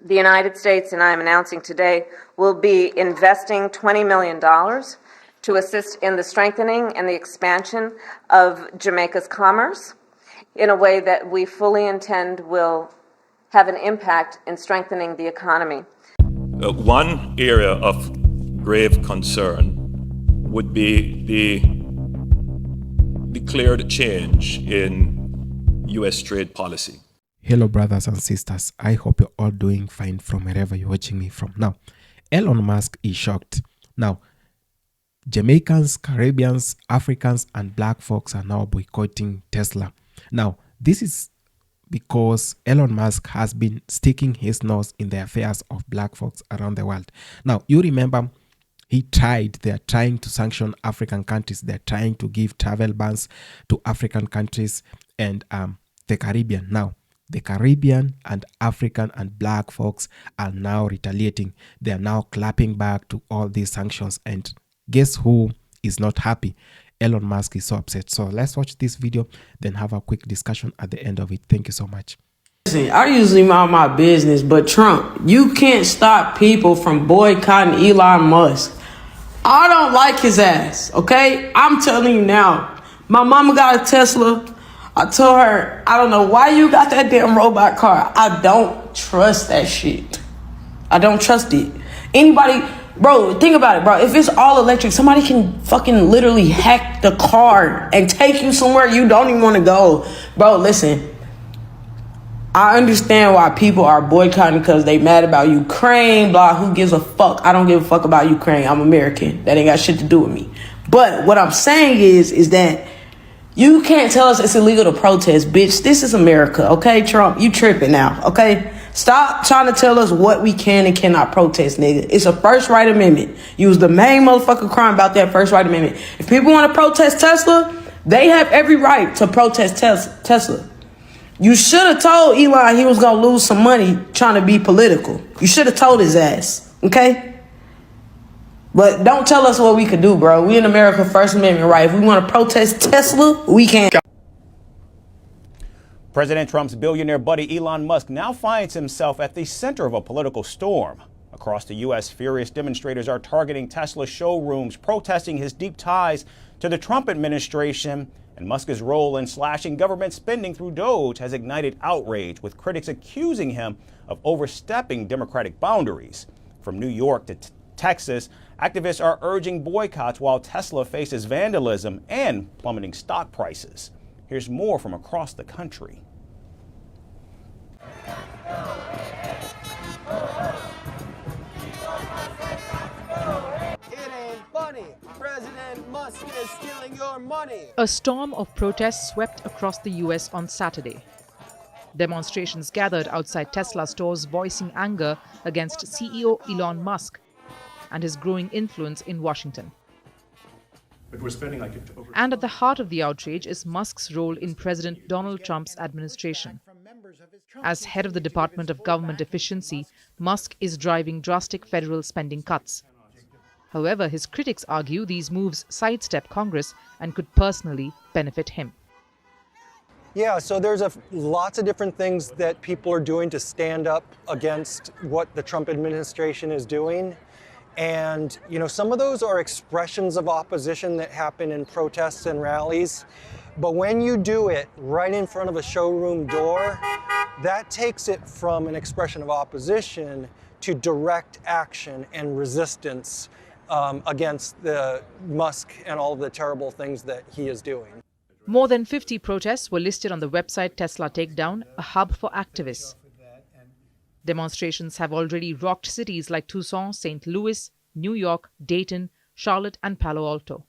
The United States, and I'm announcing today, will be investing $20 million to assist in the strengthening and the expansion of Jamaica's commerce in a way that we fully intend will have an impact in strengthening the economy. One area of grave concern would be the declared change in U.S. trade policy. Hello brothers and sisters, I hope you're all doing fine from wherever you're watching me from. Now, Elon Musk is shocked. Now, Jamaicans, Caribbeans, Africans and black folks are now boycotting Tesla. Now, this is because Elon Musk has been sticking his nose in the affairs of black folks around the world. Now, you remember they're trying to sanction African countries. They're trying to give travel bans to African countries and the Caribbean. Now, the Caribbean and African and black folks are now retaliating. They are now clapping back to all these sanctions. And guess who is not happy? Elon Musk is so upset. So let's watch this video, then have a quick discussion at the end of it. Thank you so much. Listen, I usually mind my business, but Trump, you can't stop people from boycotting Elon Musk. I don't like his ass, okay? I'm telling you now. My mama got a Tesla. I told her, I don't know why you got that damn robot car. I don't trust that shit. I don't trust it. Anybody, bro, think about it, bro. If it's all electric, somebody can fucking literally hack the car and take you somewhere you don't even want to go. Bro, listen. I understand why people are boycotting because they mad about Ukraine, blah, who gives a fuck? I don't give a fuck about Ukraine. I'm American. That ain't got shit to do with me. But what I'm saying is that you can't tell us it's illegal to protest, bitch. This is America, okay, Trump? You tripping now, okay? Stop trying to tell us what we can and cannot protest, nigga. It's a first right amendment. You was the main motherfucking crime about that first right amendment. If people want to protest Tesla, they have every right to protest Tesla. You should have told Elon he was going to lose some money trying to be political. You should have told his ass, okay? But don't tell us what we could do, bro. We in America, First Amendment right. If we want to protest Tesla, we can. President Trump's billionaire buddy Elon Musk now finds himself at the center of a political storm. Across the U.S., furious demonstrators are targeting Tesla showrooms, protesting his deep ties to the Trump administration. And Musk's role in slashing government spending through DOGE has ignited outrage, with critics accusing him of overstepping democratic boundaries. From New York to Texas, activists are urging boycotts while Tesla faces vandalism and plummeting stock prices. Here's more from across the country. President Musk is stealing your money. A storm of protests swept across the U.S. on Saturday. Demonstrations gathered outside Tesla stores voicing anger against CEO Elon Musk and his growing influence in Washington. And at the heart of the outrage is Musk's role in President Donald Trump's administration. As head of the Department of Government Efficiency, Musk is driving drastic federal spending cuts. However, his critics argue these moves sidestep Congress and could personally benefit him. Yeah, so there's lots of different things that people are doing to stand up against what the Trump administration is doing. And, you know, some of those are expressions of opposition that happen in protests and rallies. But when you do it right in front of a showroom door, that takes it from an expression of opposition to direct action and resistance against the Musk and all of the terrible things that he is doing. More than 50 protests were listed on the website Tesla Takedown, a hub for activists. Demonstrations have already rocked cities like Tucson, St. Louis, New York, Dayton, Charlotte and Palo Alto.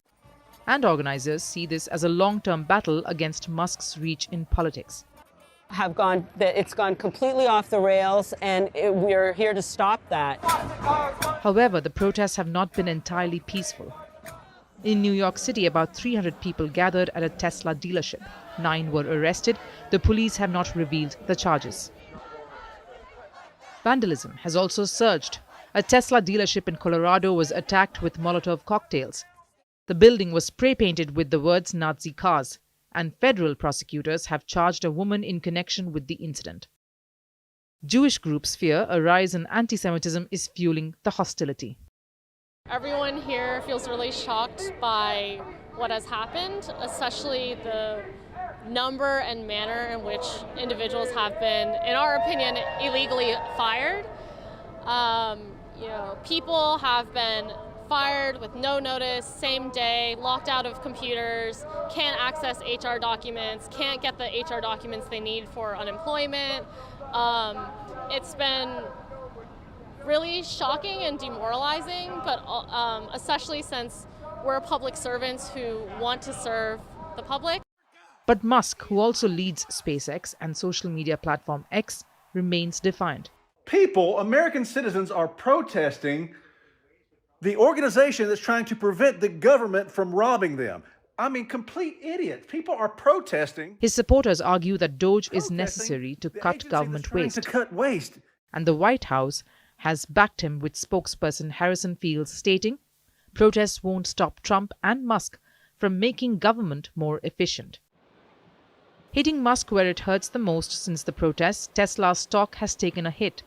And organizers see this as a long-term battle against Musk's reach in politics. It's gone completely off the rails, and we're here to stop that. However, the protests have not been entirely peaceful. In New York City, about 300 people gathered at a Tesla dealership. 9 were arrested. The police have not revealed the charges. Vandalism has also surged. A Tesla dealership in Colorado was attacked with Molotov cocktails. The building was spray-painted with the words Nazi cars, and federal prosecutors have charged a woman in connection with the incident. Jewish groups fear a rise in anti-Semitism is fueling the hostility. Everyone here feels really shocked by what has happened, especially the number and manner in which individuals have been, in our opinion, illegally fired. People have been fired with no notice, same day, locked out of computers, can't access HR documents, can't get the HR documents they need for unemployment. It's been really shocking and demoralizing, but especially since we're public servants who want to serve the public. But Musk, who also leads SpaceX and social media platform X, remains defiant. People, American citizens, are protesting the organization that's trying to prevent the government from robbing them. I mean, complete idiots. People are protesting. His supporters argue that DOGE is necessary to cut government waste. And the White House has backed him, with spokesperson Harrison Fields stating, protests won't stop Trump and Musk from making government more efficient. Hitting Musk where it hurts the most since the protests, Tesla's stock has taken a hit.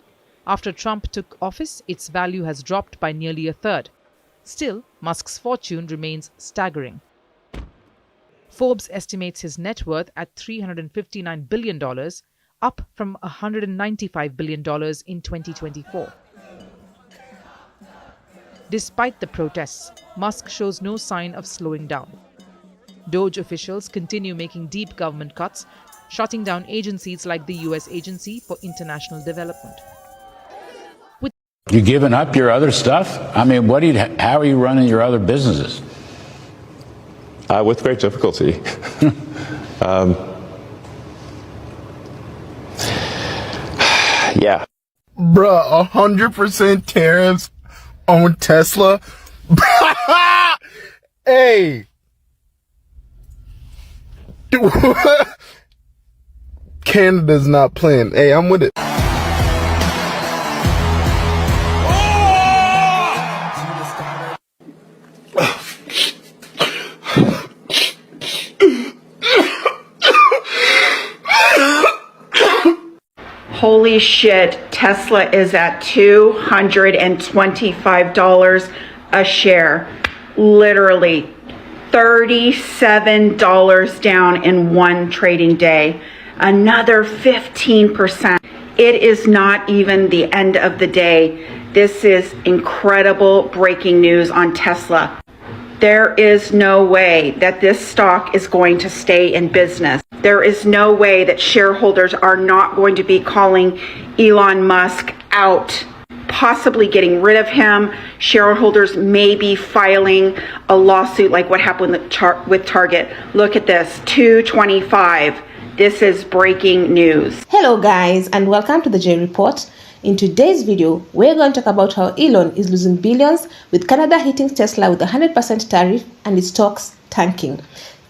After Trump took office, its value has dropped by nearly a third. Still, Musk's fortune remains staggering. Forbes estimates his net worth at $359 billion, up from $195 billion in 2024. Despite the protests, Musk shows no sign of slowing down. DOGE officials continue making deep government cuts, shutting down agencies like the U.S. Agency for International Development. You giving up your other stuff? I mean, how are you running your other businesses? With great difficulty. Yeah. Bruh, 100% tariffs on Tesla? Hey! Canada's not playing. Hey, I'm with it. Holy shit, Tesla is at $225 a share. Literally $37 down in one trading day. Another 15%. It is not even the end of the day. This is incredible breaking news on Tesla. There is no way that this stock is going to stay in business. There is no way that shareholders are not going to be calling Elon Musk out, possibly getting rid of him. Shareholders may be filing a lawsuit like what happened with Target. Look at this, $225. This is breaking news. Hello guys, and welcome to the J Report. In today's video, we're going to talk about how Elon is losing billions, with Canada hitting Tesla with a 100% tariff and its stocks tanking.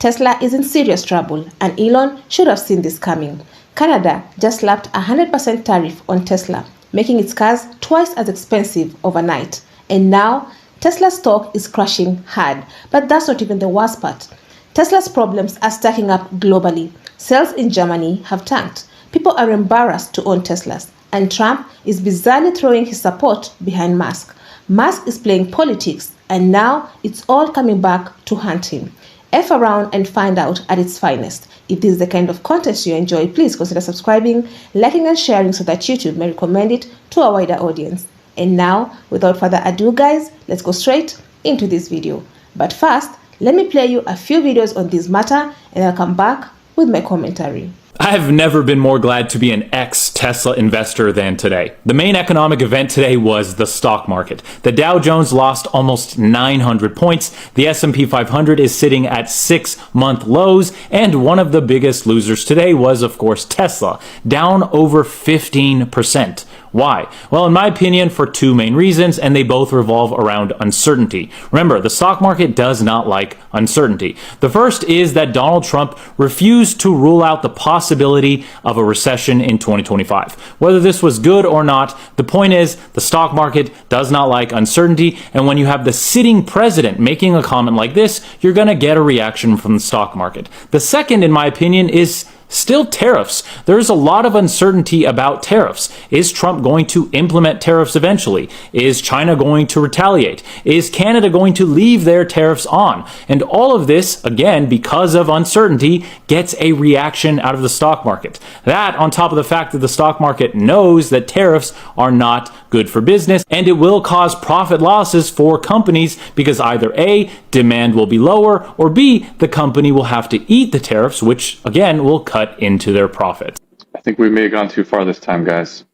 Tesla is in serious trouble, and Elon should have seen this coming. Canada just slapped a 100% tariff on Tesla, making its cars twice as expensive overnight. And now, Tesla's stock is crashing hard. But that's not even the worst part. Tesla's problems are stacking up globally. Sales in Germany have tanked. People are embarrassed to own Teslas. And Trump is bizarrely throwing his support behind Musk. Musk is playing politics, and now it's all coming back to haunt him. F around and find out at its finest. If this is the kind of content you enjoy, please consider subscribing, liking and sharing so that YouTube may recommend it to a wider audience. And now, without further ado guys, let's go straight into this video. But first, let me play you a few videos on this matter and I'll come back with my commentary. I have never been more glad to be an ex-Tesla investor than today. The main economic event today was the stock market. The Dow Jones lost almost 900 points. The S&P 500 is sitting at 6-month lows, and one of the biggest losers today was, of course, Tesla, down over 15%. Why? Well, in my opinion, for two main reasons, and they both revolve around uncertainty. Remember, the stock market does not like uncertainty. The first is that Donald Trump refused to rule out the possibility of a recession in 2025. Whether this was good or not, the point is the stock market does not like uncertainty, and when you have the sitting president making a comment like this, you're going to get a reaction from the stock market. The second, in my opinion, is Still tariffs. There's a lot of uncertainty about tariffs. Is Trump going to implement tariffs eventually? Is China going to retaliate? Is Canada going to leave their tariffs on? And all of this, again, because of uncertainty, gets a reaction out of the stock market. That, on top of the fact that the stock market knows that tariffs are not good for business, and it will cause profit losses for companies because either A, demand will be lower, or B, the company will have to eat the tariffs, which again will cut into their profits. I think we may have gone too far this time, guys.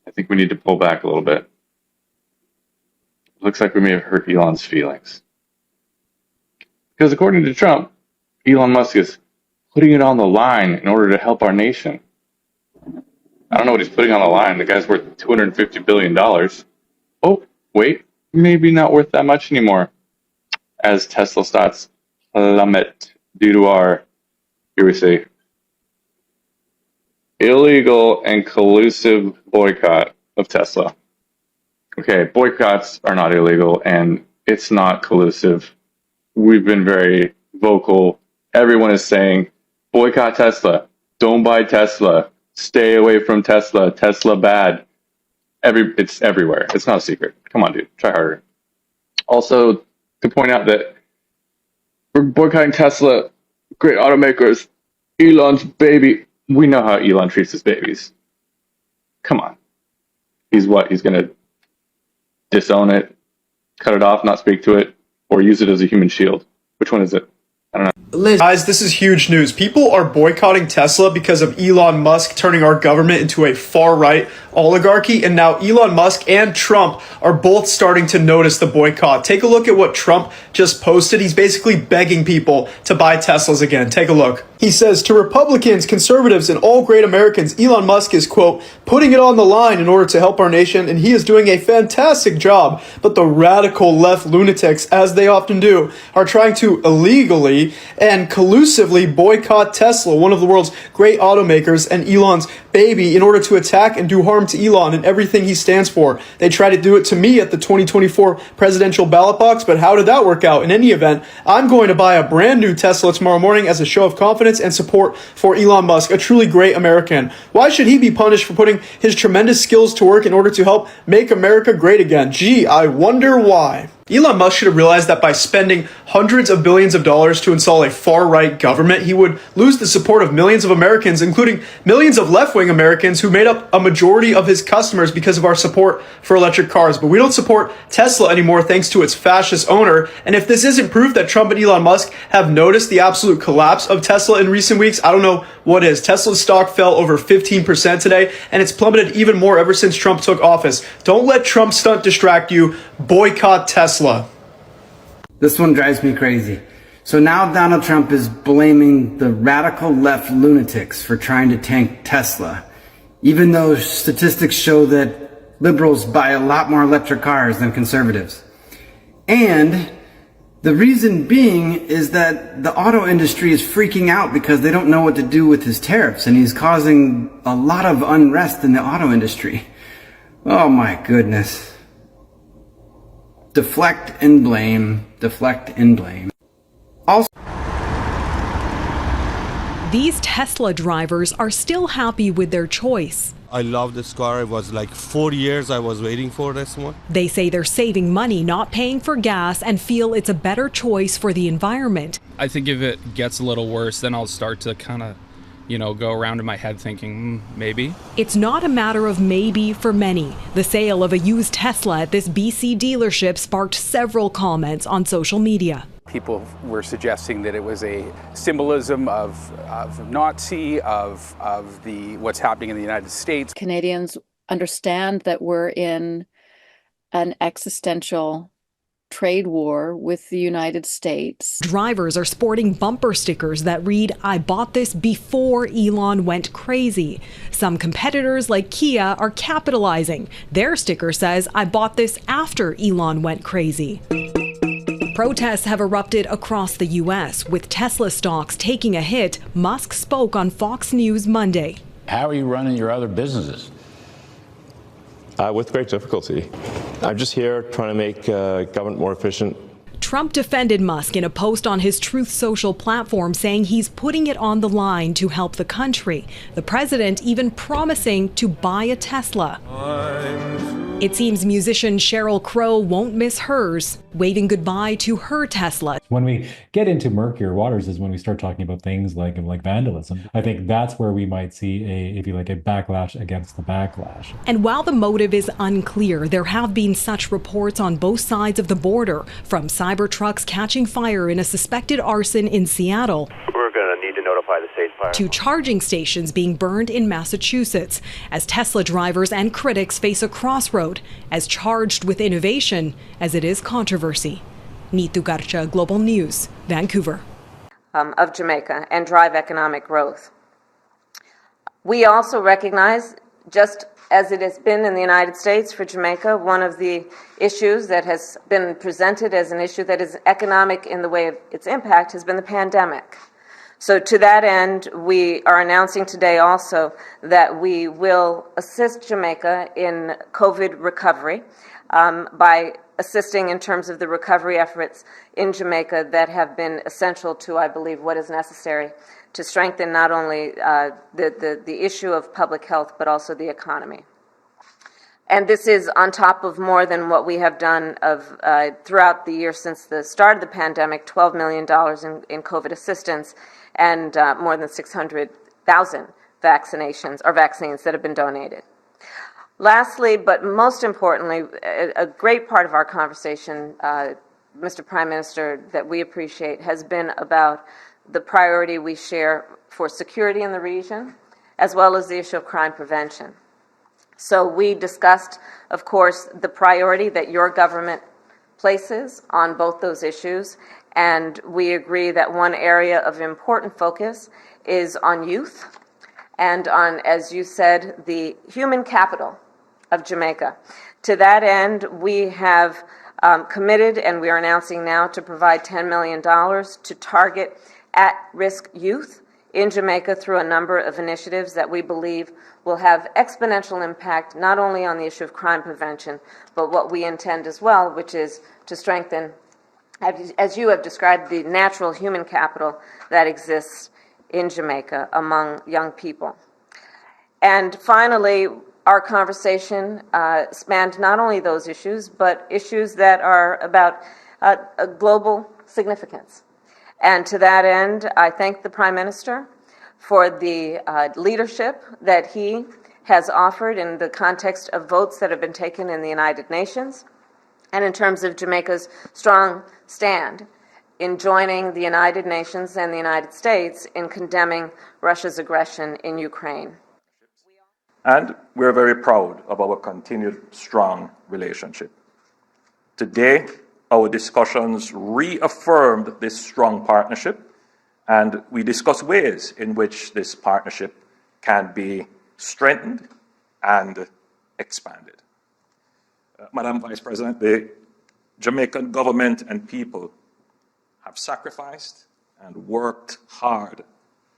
I think we need to pull back a little bit. Looks like we may have hurt Elon's feelings. Because according to Trump, Elon Musk is putting it on the line in order to help our nation. I don't know what he's putting on the line. The guy's worth $250 billion. Oh, wait, maybe not worth that much anymore. As Tesla stocks plummet due to our, here we say, illegal and collusive boycott of Tesla. Okay, boycotts are not illegal and it's not collusive. We've been very vocal. Everyone is saying, boycott Tesla. Don't buy Tesla. Stay away from Tesla. Tesla bad. It's everywhere. It's not a secret. Come on, dude. Try harder. Also, to point out that we're boycotting Tesla, great automakers, Elon's baby. We know how Elon treats his babies. Come on. He's what? He's going to disown it, cut it off, not speak to it, or use it as a human shield. Which one is it? I don't know. Guys, this is huge news. People are boycotting Tesla because of Elon Musk turning our government into a far-right oligarchy, and now Elon Musk and Trump are both starting to notice the boycott. Take a look at what Trump just posted. He's basically begging people to buy Teslas again. Take a look. He says, to Republicans, conservatives, and all great Americans, Elon Musk is, quote, putting it on the line in order to help our nation, and he is doing a fantastic job. But the radical left lunatics, as they often do, are trying to illegally and collusively boycott Tesla, one of the world's great automakers, and Elon's baby, in order to attack and do harm to Elon and everything he stands for. They tried to do it to me at the 2024 presidential ballot box, but how did that work out? In any event, I'm going to buy a brand new Tesla tomorrow morning as a show of confidence and support for Elon Musk, a truly great American. Why should he be punished for putting his tremendous skills to work in order to help make America great again? Gee, I wonder why. Elon Musk should have realized that by spending hundreds of billions of dollars to install a far-right government, he would lose the support of millions of Americans, including millions of left-wing Americans who made up a majority of his customers because of our support for electric cars. But we don't support Tesla anymore thanks to its fascist owner. And if this isn't proof that Trump and Elon Musk have noticed the absolute collapse of Tesla in recent weeks, I don't know what is. Tesla's stock fell over 15% today, and it's plummeted even more ever since Trump took office. Don't let Trump's stunt distract you. Boycott Tesla. This one drives me crazy. So now Donald Trump is blaming the radical left lunatics for trying to tank Tesla, even though statistics show that liberals buy a lot more electric cars than conservatives. And the reason being is that the auto industry is freaking out because they don't know what to do with his tariffs, and he's causing a lot of unrest in the auto industry. Oh my goodness. Deflect and blame, deflect and blame. Also, these Tesla drivers are still happy with their choice. I love this car. It was like 4 years I was waiting for this one. They say they're saving money, not paying for gas, and feel it's a better choice for the environment. I think if it gets a little worse, then I'll start to kind of, go around in my head thinking, maybe. It's not a matter of maybe for many. The sale of a used Tesla at this BC dealership sparked several comments on social media. People were suggesting that it was a symbolism of Nazi, of what's happening in the United States. Canadians understand that we're in an existential trade war with the United States. Drivers are sporting bumper stickers that read, "I bought this before Elon went crazy." Some competitors like Kia are capitalizing. Their sticker says, "I bought this after Elon went crazy." Protests have erupted across the U.S., with Tesla stocks taking a hit. Musk spoke on Fox News Monday. How are you running your other businesses? With great difficulty. I'm just here trying to make government more efficient. Trump defended Musk in a post on his Truth Social platform, saying he's putting it on the line to help the country. The president even promising to buy a Tesla. It seems musician Sheryl Crow won't miss hers, waving goodbye to her Tesla. When we get into murkier waters is when we start talking about things like vandalism. I think that's where we might see a backlash against the backlash. And while the motive is unclear, there have been such reports on both sides of the border, from cyber trucks catching fire in a suspected arson in Seattle. We're going to need to notify the state fire. To charging stations being burned in Massachusetts, as Tesla drivers and critics face a crossroad, as charged with innovation as it is controversy. Neetu Garcha, Global News, Vancouver. Of Jamaica and drive economic growth. We also recognize, just as it has been in the United States for Jamaica, one of the issues that has been presented as an issue that is economic in the way of its impact has been the pandemic. So to that end, we are announcing today also that we will assist Jamaica in COVID recovery by assisting in terms of the recovery efforts in Jamaica that have been essential to, I believe, what is necessary to strengthen not only the issue of public health, but also the economy. And this is on top of more than what we have done throughout the year since the start of the pandemic, $12 million in COVID assistance, and more than 600,000 vaccinations or vaccines that have been donated. Lastly, but most importantly, a great part of our conversation, Mr. Prime Minister, that we appreciate has been about the priority we share for security in the region, as well as the issue of crime prevention. So we discussed, of course, the priority that your government places on both those issues, and we agree that one area of important focus is on youth and on, as you said, the human capital of Jamaica. To that end, we have committed, and we are announcing now, to provide $10 million to target at-risk youth in Jamaica through a number of initiatives that we believe will have exponential impact not only on the issue of crime prevention, but what we intend as well, which is to strengthen, as you have described, the natural human capital that exists in Jamaica among young people. And finally, our conversation spanned not only those issues, but issues that are about a global significance. And to that end, I thank the Prime Minister for the leadership that he has offered in the context of votes that have been taken in the United Nations, and in terms of Jamaica's strong stand in joining the United Nations and the United States in condemning Russia's aggression in Ukraine. And we're very proud of our continued strong relationship. Today, our discussions reaffirmed this strong partnership, and we discussed ways in which this partnership can be strengthened and expanded. Madam Vice President, the Jamaican government and people have sacrificed and worked hard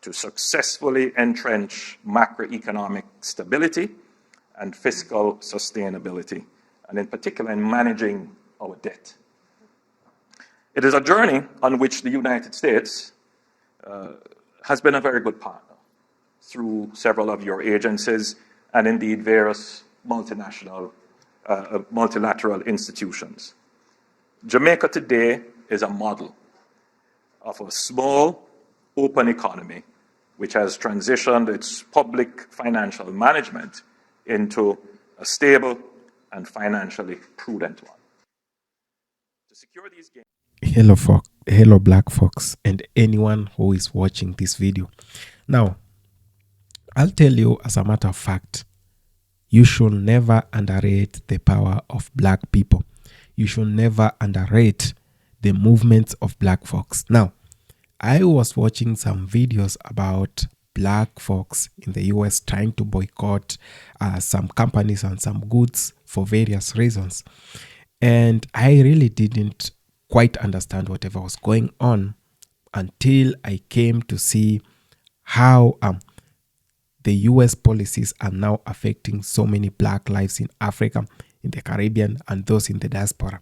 to successfully entrench macroeconomic stability and fiscal sustainability, and in particular in managing our debt. It is a journey on which the United States has been a very good partner through several of your agencies and indeed various multinational, multilateral institutions. Jamaica today is a model of a small, open economy which has transitioned its public financial management into a stable and financially prudent one. To secure these gains. Hello black folks and anyone who is watching this video. Now, I'll tell you as a matter of fact, you should never underrate the power of black people. You should never underrate the movements of black folks. Now, I was watching some videos about black folks in the US trying to boycott some companies and some goods for various reasons. And I really didn't quite understand whatever was going on until I came to see how the US policies are now affecting so many black lives in Africa, in the Caribbean, and those in the diaspora.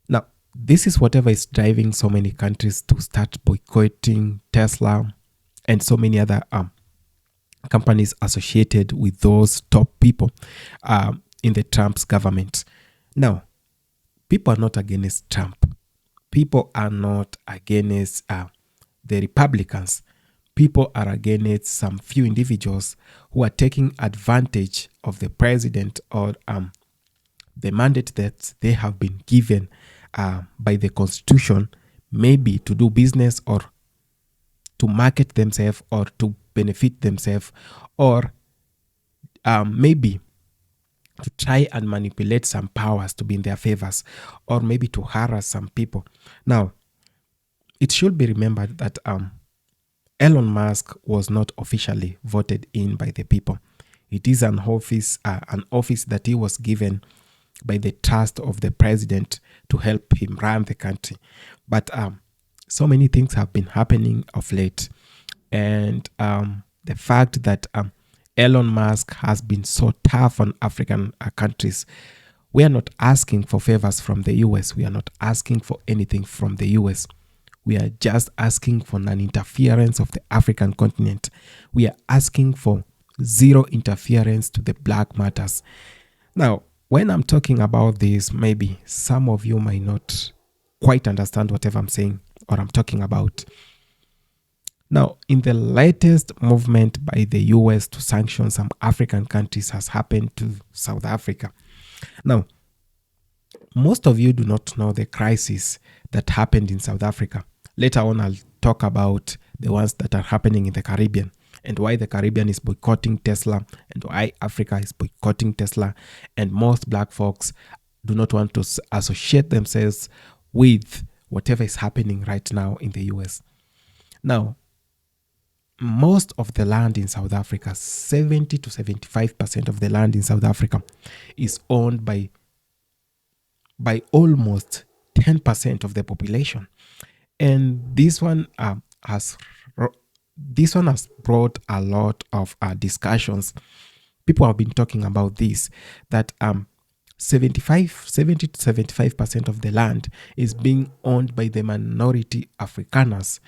Now, this is whatever is driving so many countries to start boycotting Tesla and so many other companies associated with those top people in the Trump's government. Now, people are not against Trump. People are not against the Republicans. People are against some few individuals who are taking advantage of the president or the mandate that they have been given by the Constitution, maybe to do business or to market themselves or to benefit themselves, or maybe to try and manipulate some powers to be in their favors, or maybe to harass some people. Now, it should be remembered that Elon Musk was not officially voted in by the people. It is an office that he was given by the trust of the president to help him run the country. But so many things have been happening of late. And the fact that Elon Musk has been so tough on African countries, we are not asking for favors from the US. We are not asking for anything from the US. We are just asking for non-interference of the African continent. We are asking for zero interference to the black matters. Now, when I'm talking about this, maybe some of you might not quite understand whatever I'm saying or I'm talking about. Now, in the latest movement by the US to sanction some African countries has happened to South Africa. Now, most of you do not know the crisis that happened in South Africa. Later on, I'll talk about the ones that are happening in the Caribbean and why the Caribbean is boycotting Tesla and why Africa is boycotting Tesla. And most black folks do not want to associate themselves with whatever is happening right now in the US. Now, most of the land in South Africa, 70 to 75% of the land in South Africa is owned by almost 10% of the population. And this one has brought a lot of discussions. People have been talking about this, that 70 to 75% of the land is being owned by the minority Afrikaners.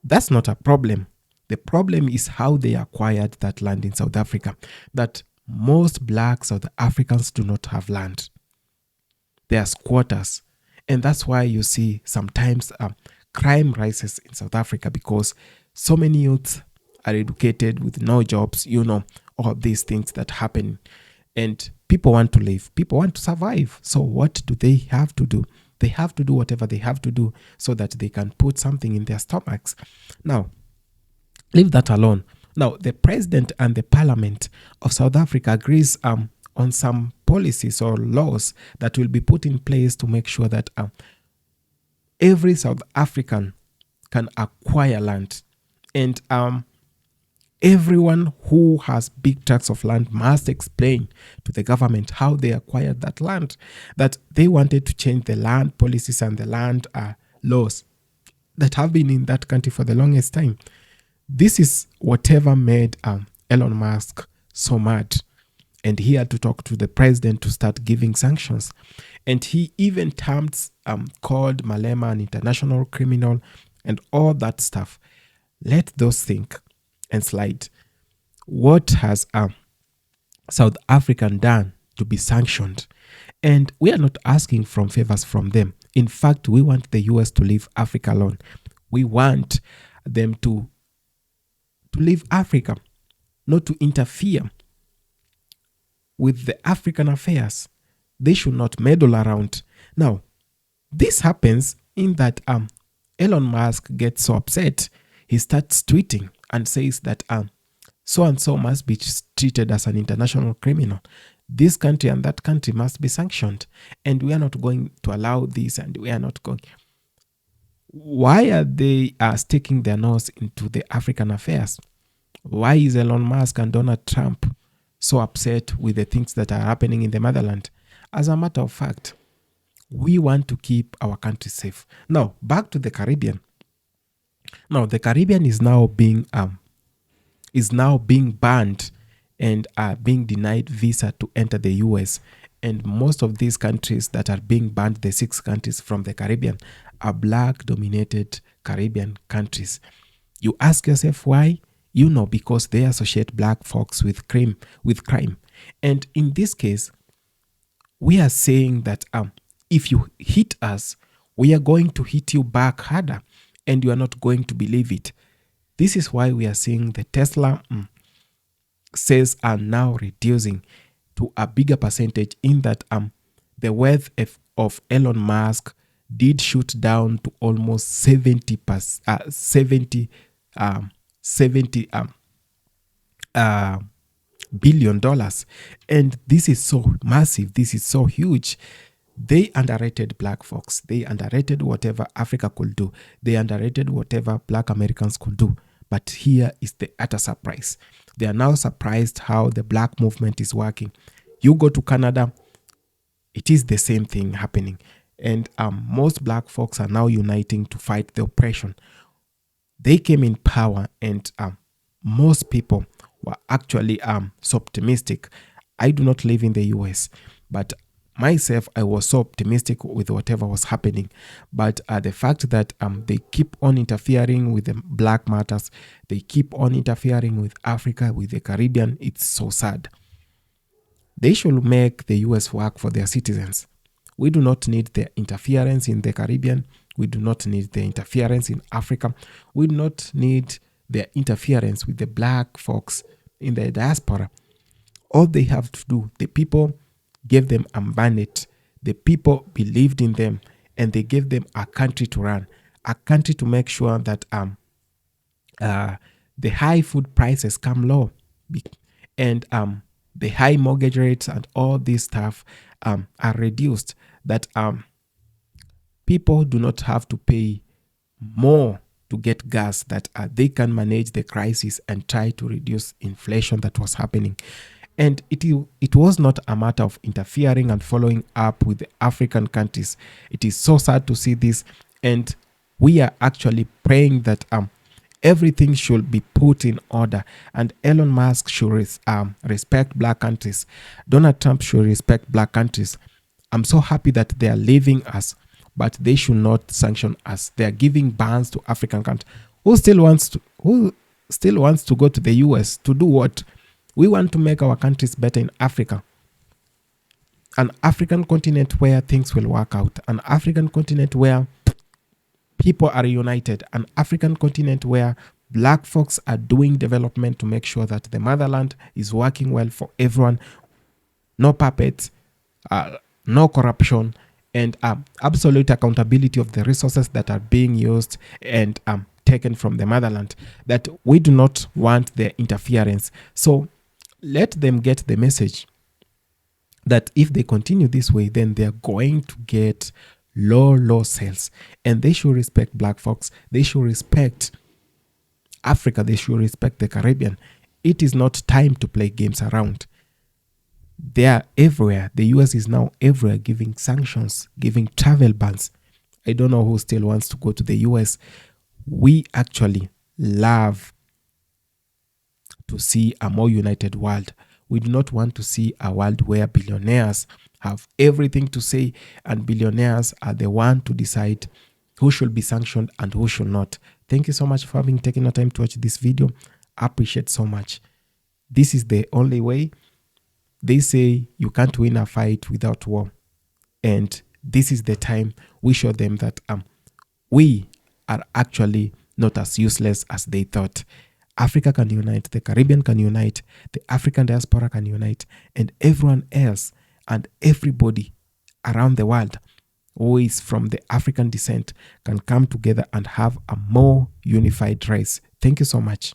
That's not a problem. The problem is how they acquired that land in South Africa, that most black South Africans do not have land. They are squatters. And that's why you see sometimes crime rises in South Africa, because so many youths are educated with no jobs, all these things that happen. And people want to live. People want to survive. So what do they have to do? They have to do whatever they have to do so that they can put something in their stomachs. Now, leave that alone. Now, the president and the parliament of South Africa agrees on some policies or laws that will be put in place to make sure that every South African can acquire land. And everyone who has big tracts of land must explain to the government how they acquired that land, that they wanted to change the land policies and the land laws that have been in that country for the longest time. This is whatever made Elon Musk so mad. And he had to talk to the president to start giving sanctions. And he even called Malema an international criminal and all that stuff. Let those think and slide. What has South Africa done to be sanctioned? And we are not asking for favors from them. In fact, we want the US to leave Africa alone. We want them to leave Africa, not to interfere with the African affairs. They should not meddle around. Now, this happens in that Elon Musk gets so upset, he starts tweeting and says that so-and-so must be treated as an international criminal. This country and that country must be sanctioned. And we are not going to allow this, and we are not going. Why are they sticking their nose into the African affairs? Why is Elon Musk and Donald Trump so upset with the things that are happening in the motherland? As a matter of fact, we want to keep our country safe. Now, back to the Caribbean. Now, the Caribbean is now being banned and being denied visa to enter the US. And most of these countries that are being banned, the 6 countries from the Caribbean, are black-dominated Caribbean countries. You ask yourself why? You know, because they associate black folks with crime. And in this case, we are saying that if you hit us, we are going to hit you back harder, and you are not going to believe it. This is why we are seeing the Tesla sales are now reducing to a bigger percentage, in that the wealth of Elon Musk did shoot down to almost 70 billion dollars. And this is so massive, this is so huge. They underrated black folks. They underrated whatever Africa could do. They underrated whatever black Americans could do. But here is the utter surprise. They are now surprised how the black movement is working. You go to Canada, it is the same thing happening. And most black folks are now uniting to fight the oppression. They came in power, and most people were actually so optimistic. I do not live in the US, but myself, I was so optimistic with whatever was happening. But the fact that they keep on interfering with the black matters, they keep on interfering with Africa, with the Caribbean, it's so sad. They should make the US work for their citizens. We do not need their interference in the Caribbean. We do not need their interference in Africa. We do not need their interference with the black folks in the diaspora. All they have to do, the people gave them a mandate. The people believed in them, and they gave them a country to run, a country to make sure that the high food prices come low, and the high mortgage rates and all this stuff are reduced, that people do not have to pay more to get gas, that they can manage the crisis and try to reduce inflation that was happening. And it was not a matter of interfering and following up with the African countries. It is so sad to see this, and we are actually praying that everything should be put in order, and Elon Musk should respect black countries. Donald Trump should respect black countries. I'm so happy that they are leaving us, but they should not sanction us. They are giving bans to African countries. Who still wants to go to the US to do what? We want to make our countries better in Africa. An African continent where things will work out. An African continent where people are united. An African continent where black folks are doing development to make sure that the motherland is working well for everyone. No puppets, no corruption, and absolute accountability of the resources that are being used and taken from the motherland. That we do not want their interference. So let them get the message that if they continue this way, then they are going to get low sales. And they should respect black folks. They should respect Africa. They should respect the Caribbean. It is not time to play games around. They are everywhere. The US is now everywhere, giving sanctions, giving travel bans. I don't know who still wants to go to the US. We actually love to see a more united world. We do not want to see a world where billionaires have everything to say, and billionaires are the one to decide who should be sanctioned and who should not. Thank you so much for having taken the time to watch this video. I appreciate so much. This is the only way. They say you can't win a fight without war. And this is the time we show them that we are actually not as useless as they thought. Africa can unite, the Caribbean can unite, the African diaspora can unite, and everyone else and everybody around the world who is from the African descent can come together and have a more unified race. Thank you so much.